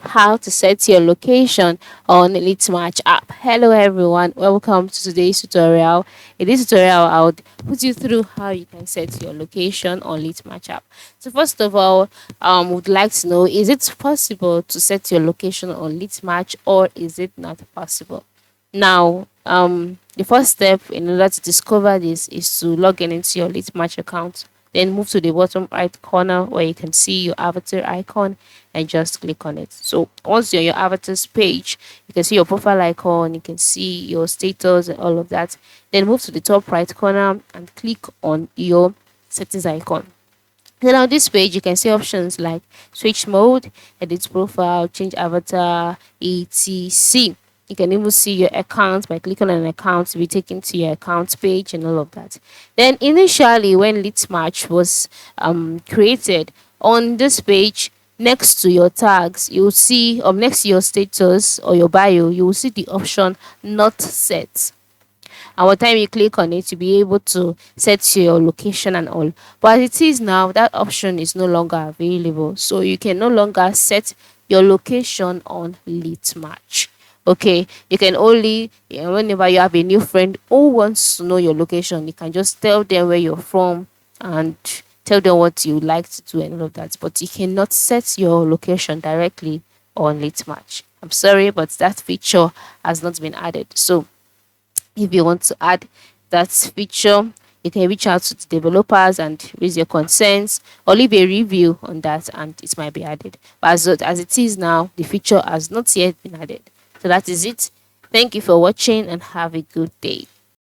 how to set your location on Litmatch app. Hello everyone, welcome to today's tutorial. In this tutorial, I would put you through how you can set your location on Litmatch app. So first of all, would like to know, is it possible to set your location on Litmatch or is it not possible? Now, the first step in order to discover this is to log in into your Litmatch account. Then move to the bottom right corner where you can see your avatar icon and just click on it. So once you're on your avatar's page, you can see your profile icon, you can see your status and all of that. Then move to the top right corner and click on your settings icon. Then on this page, you can see options like switch mode, edit profile, change avatar, etc. You can even see your account by clicking on an account to be taken to your account page and all of that. Then initially, when Litmatch was created, on this page next to your tags, you'll see next to your status or your bio, you will see the option not set. And by the time you click on it, you'll be able to set your location and all. But as it is now, that option is no longer available. So you can no longer set your location on Litmatch. Okay, you can only, whenever you have a new friend who wants to know your location, you can just tell them where you're from and tell them what you like to do and all of that. But you cannot set your location directly on Litmatch. I'm sorry, but that feature has not been added. So if you want to add that feature, you can reach out to the developers and raise your concerns or leave a review on that and it might be added. But as it is now, the feature has not yet been added. So that is it. Thank you for watching and have a good day.